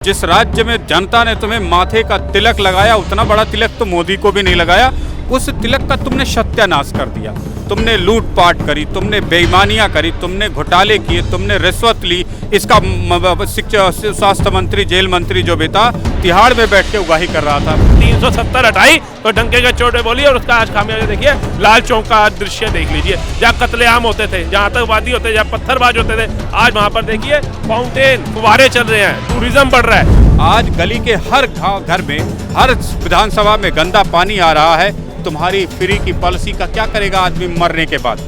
जिस राज्य में जनता ने तुम्हें माथे का तिलक लगाया, उतना बड़ा तिलक तो मोदी को भी नहीं लगाया। उस तिलक का तुमने सत्यानाश कर दिया। तुमने लूटपाट करी, तुमने बेईमानियां करी, तुमने घोटाले किए, तुमने रिश्वत ली। इसका शिक्षा स्वास्थ्य मंत्री, जेल मंत्री जो भी था, तिहाड़ में बैठ के उगाही कर रहा था। 370 हटाई तो डंके के चोटे बोली, और उसका आज खामियाजा देखिए। लाल चौक का आज दृश्य देख लीजिए, जहाँ कत्लेआम होते थे, जहाँ आतंकवादी होते थे, जहाँ पत्थरबाज होते थे, आज वहाँ पर देखिए फाउंटेन, फुवारे चल रहे हैं, टूरिज्म बढ़ रहा है। आज गली के हर घर में, हर विधानसभा में गंदा पानी आ रहा है। तुम्हारी फ्री की पॉलिसी का क्या करेगा आदमी मरने के बाद?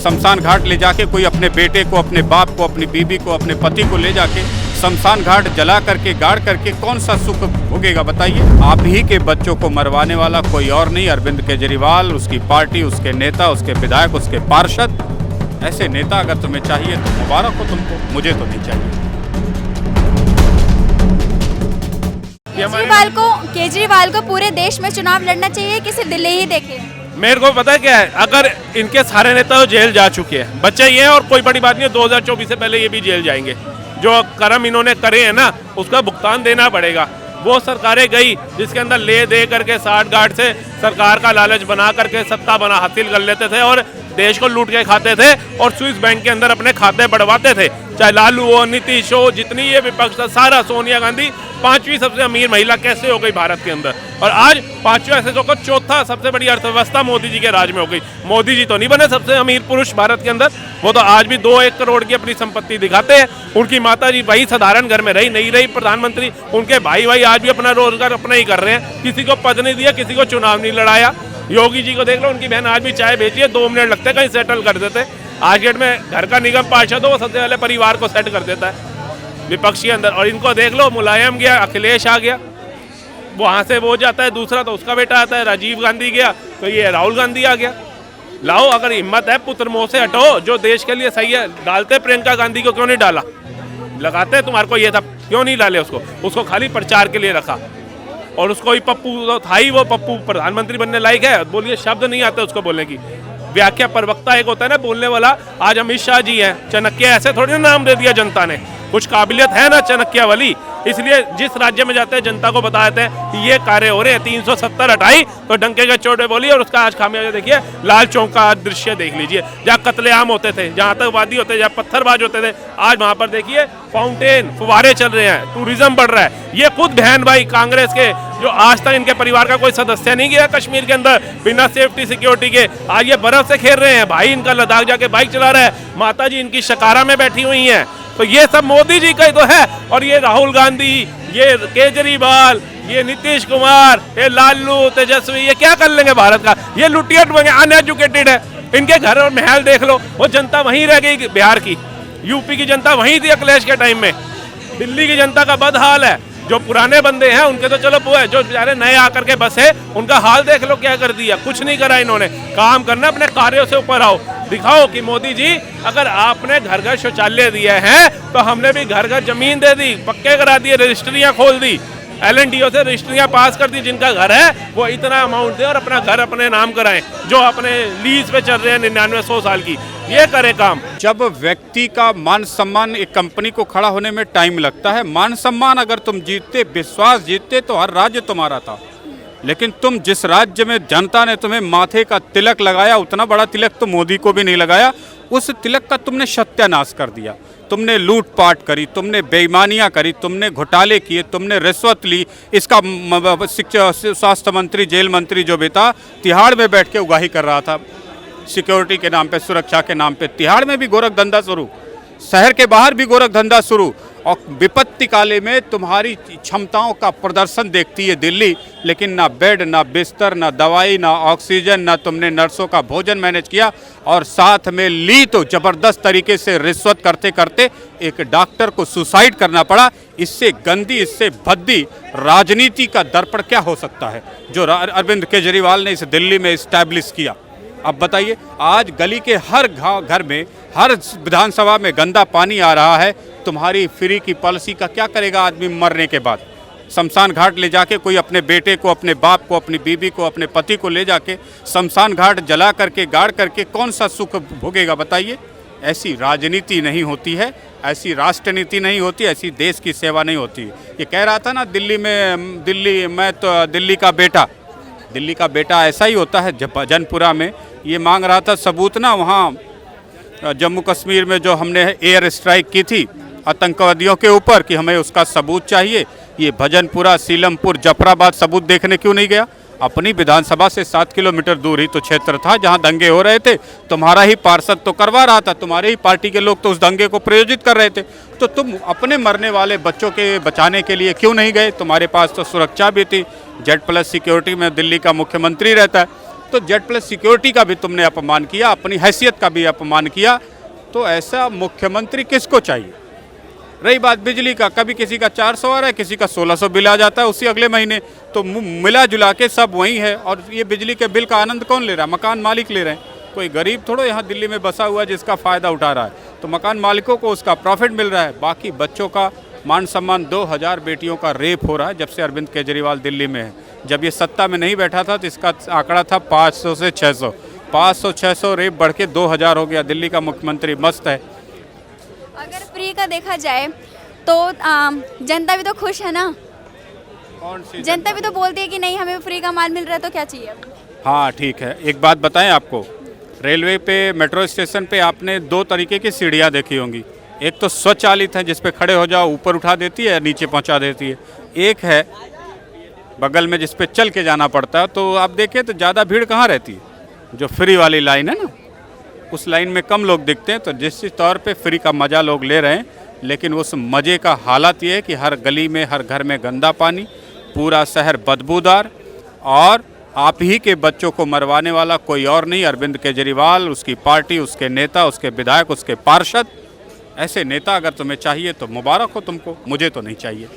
शमशान घाट ले जाके कोई अपने बेटे को, अपने बाप को, अपनी बीबी को, अपने पति को ले जाके शमशान घाट जला करके, गाड़ करके कौन सा सुख भोगेगा बताइए? आप ही के बच्चों को मरवाने वाला कोई और नहीं, अरविंद केजरीवाल, उसकी पार्टी, उसके नेता, उसके विधायक, उसके पार्षद। ऐसे नेता अगर तुम्हें चाहिए तो मुबारक हो तुमको, मुझे तो नहीं चाहिए। केजरीवाल को पूरे देश में चुनाव लड़ना चाहिए कि सिर्फ दिल्ली ही देखे? मेरे को पता क्या है, अगर इनके सारे नेता जेल जा चुके हैं, बच्चे ये हैं, और कोई बड़ी बात नहीं है, 2024 से पहले ये भी जेल जाएंगे। जो कर्म इन्होंने करे हैं ना, उसका भुगतान देना पड़ेगा। वो सरकारें गई जिसके अंदर ले दे करके 60 गार्ड से सरकार का लालच बना करके सत्ता बना हासिल कर लेते थे और देश को लूट के खाते थे, और स्विस बैंक के अंदर अपने खाते बढ़वाते थे। चाहे लालू हो, नीतीश हो, जितनी ये विपक्ष था, सारा, सोनिया गांधी 5वीं सबसे अमीर महिला कैसे हो गई भारत के अंदर, और आज 5वें ऐसे होकर चौथा सबसे बड़ी अर्थव्यवस्था मोदी जी के राज में हो गई। मोदी जी तो नहीं बने सबसे अमीर पुरुष भारत के अंदर, वो तो आज भी 2-1 करोड़ की अपनी संपत्ति दिखाते हैं। उनकी माता जी वही साधारण घर में रही, नहीं रही प्रधानमंत्री। उनके भाई आज भी अपना रोजगार अपना ही कर रहे हैं, किसी को पद नहीं दिया, किसी को चुनाव नहीं लड़ाया। योगी जी को देख लो, उनकी बहन आज भी चाय बेची है, 2 मिनट लगते कहीं सेटल कर देते। आज डेट में घर का निगम पार्षद हो, वो सबसे पहले परिवार को सेट कर देता है विपक्षी अंदर। और इनको देख लो, मुलायम गया, अखिलेश आ गया, वहाँ से वो जाता है दूसरा, तो उसका बेटा आता है, राजीव गांधी गया, तो ये राहुल गांधी आ गया। लाओ, अगर हिम्मत है पुत्र मोह से हटो, जो देश के लिए सही है। डालते प्रियंका गांधी को क्यों नहीं डाला? लगाते तुम्हारे को ये था, क्यों नहीं डाले उसको खाली प्रचार के लिए रखा। और उसको ही पप्पू था ही, वो पप्पू प्रधानमंत्री बनने लायक है? बोलिए, शब्द नहीं आते उसको बोलने की। व्याख्या प्रवक्ता एक होता है ना बोलने वाला। आज अमित शाह जी हैं, चाणक्य ऐसे थोड़ी ना नाम दे दिया जनता ने, कुछ काबिलियत है ना चाणक्य वाली। इसलिए जिस राज्य में जाते हैं जनता को बता देते हैं कि ये कार्य हो रहे हैं। 370 हटाई तो डंके के चोटे बोली, और उसका आज खामियाजा देखिए। लाल चौक का आज दृश्य देख लीजिए, जहाँ कत्लेआम होते थे, जहाँ आतंकवादी होते थे, जहाँ पत्थरबाज होते थे, आज वहाँ पर देखिए फाउंटेन, फुवारे चल रहे हैं, टूरिज्म बढ़ रहा है। ये खुद बहन भाई कांग्रेस के, जो आज तक इनके परिवार का कोई सदस्य नहीं गया कश्मीर के अंदर बिना सेफ्टी सिक्योरिटी के, आज ये बर्फ से खेल रहे हैं। भाई इनका लद्दाख जाके बाइक चला रहा है, माता जी इनकी शिकारा में बैठी हुई हैं। तो ये सब मोदी जी का ही तो है। और ये राहुल गांधी, ये केजरीवाल, ये नीतीश कुमार, ये लालू, तेजस्वी, ये क्या कर लेंगे भारत का? ये लुटियट बने, अनएजुकेटेड है। इनके घर और महल देख लो, वो जनता वहीं रह गई। बिहार की, यूपी की जनता वहीं थी अखिलेश के टाइम में। दिल्ली की जनता का बद हाल है। जो पुराने बंदे हैं उनके तो चलो वो है, जो बेचारे नए आकर के बसे, उनका हाल देख लो क्या कर दिया। कुछ नहीं करा इन्होंने। काम करना, अपने कार्यों से ऊपर आओ, दिखाओ कि मोदी जी, अगर आपने घर घर शौचालय दिए हैं तो हमने भी घर घर जमीन दे दी, पक्के करा दिए, रजिस्ट्रियां खोल दी, LNDO से रजिस्ट्रियां पास कर दी। जिनका घर है वो इतना अमाउंट दे और अपना घर अपने नाम कराएं। जो अपने लीज पे चल रहे हैं 99-100 साल की, ये करे काम। जब व्यक्ति का मान सम्मान, एक कंपनी को खड़ा होने में टाइम लगता है। मान सम्मान अगर तुम जीतते, विश्वास जीतते, तो हर राज्य तुम्हारा था। लेकिन तुम जिस राज्य में जनता ने तुम्हें माथे का तिलक लगाया, उतना बड़ा तिलक तो मोदी को भी नहीं लगाया। उस तिलक का तुमने सत्यानाश कर दिया। तुमने लूटपाट करी, तुमने बेईमानियां करी, तुमने घोटाले किए, तुमने रिश्वत ली। इसका शिक्षा स्वास्थ्य मंत्री, जेल मंत्री जो भी था, तिहाड़ में बैठ के उगाही कर रहा था। सिक्योरिटी के नाम पे, सुरक्षा के नाम पे तिहाड़ में भी गोरख धंधा शुरू, शहर के बाहर भी गोरख धंधा शुरू। और विपत्ति काले में तुम्हारी क्षमताओं का प्रदर्शन देखती है दिल्ली, लेकिन ना बेड, ना बिस्तर, ना दवाई, ना ऑक्सीजन, ना तुमने नर्सों का भोजन मैनेज किया, और साथ में ली तो जबरदस्त तरीके से रिश्वत करते करते एक डॉक्टर को सुसाइड करना पड़ा। इससे गंदी, इससे भद्दी राजनीति का दर्पण क्या हो सकता है जो अरविंद केजरीवाल ने इस दिल्ली में इस्टेब्लिश किया? अब बताइए, आज गली के हर घर में, हर विधानसभा में गंदा पानी आ रहा है। तुम्हारी फ्री की पॉलिसी का क्या करेगा आदमी मरने के बाद? शमशान घाट ले जाके कोई अपने बेटे को, अपने बाप को, अपनी बीबी को, अपने पति को ले जाके शमशान घाट जला करके, गाड़ करके कौन सा सुख भोगेगा बताइए? ऐसी राजनीति नहीं होती है। ऐसी राष्ट्र नीति नहीं होती, ऐसी देश की सेवा नहीं होती। ये कह रहा था ना दिल्ली का बेटा ऐसा ही होता है। भजनपुरा में ये मांग रहा था सबूत ना, वहाँ जम्मू कश्मीर में जो हमने एयर स्ट्राइक की थी आतंकवादियों के ऊपर, कि हमें उसका सबूत चाहिए। ये भजनपुरा, सीलमपुर, जफराबाद सबूत देखने क्यों नहीं गया? अपनी विधानसभा से 7 किलोमीटर दूर ही तो क्षेत्र था जहां दंगे हो रहे थे। तुम्हारा ही पार्षद तो करवा रहा था, तुम्हारे ही पार्टी के लोग तो उस दंगे को प्रायोजित कर रहे थे। तो तुम अपने मरने वाले बच्चों के बचाने के लिए क्यों नहीं गए? तुम्हारे पास तो सुरक्षा भी थी, Z+ सिक्योरिटी में दिल्ली का मुख्यमंत्री रहता है, तो Z+ सिक्योरिटी का भी तुमने अपमान किया, अपनी हैसियत का भी अपमान किया। तो ऐसा मुख्यमंत्री किसको चाहिए? रही बात बिजली का, कभी किसी का 400 आ रहा है, किसी का 1600 बिल आ जाता है उसी अगले महीने, तो मिला जुला के सब वही है। और ये बिजली के बिल का आनंद कौन ले रहा है? मकान मालिक ले रहे हैं। कोई गरीब थोड़ा यहाँ दिल्ली में बसा हुआ है जिसका फ़ायदा उठा रहा है, तो मकान मालिकों को उसका प्रॉफिट मिल रहा है। बाकी बच्चों का मान सम्मान, 2000 बेटियों का रेप हो रहा है जब से अरविंद केजरीवाल दिल्ली में है। जब ये सत्ता में नहीं बैठा था तो इसका आंकड़ा था 500 से 600, 500-600 रेप बढ़ के 2000 हो गया। दिल्ली का मुख्यमंत्री मस्त है। अगर फ्री का देखा जाए तो जनता भी तो खुश है ना। कौन सी जनता भी तो बोलती है कि नहीं हमें फ्री का माल मिल रहा है तो क्या चाहिए। हाँ ठीक है, एक बात बताएं आपको, रेलवे पे, मेट्रो स्टेशन पे आपने 2 तरीके की सीढ़ियाँ देखी होंगी। एक तो स्वचालित है जिस पे खड़े हो जाओ ऊपर उठा देती है, नीचे पहुंचा देती है। एक है बगल में जिस पे चल के जाना पड़ता है। तो आप देखें तो ज़्यादा भीड़ कहाँ रहती है? जो फ्री वाली लाइन है ना, उस लाइन में कम लोग दिखते हैं। तो जिस तौर पे फ्री का मज़ा लोग ले रहे हैं, लेकिन उस मज़े का हालत ये है कि हर गली में, हर घर में गंदा पानी, पूरा शहर बदबूदार, और आप ही के बच्चों को मरवाने वाला कोई और नहीं, अरविंद केजरीवाल, उसकी पार्टी, उसके नेता, उसके विधायक, उसके पार्षद। ऐसे नेता अगर तुम्हें चाहिए तो मुबारक हो तुमको, मुझे तो नहीं चाहिए।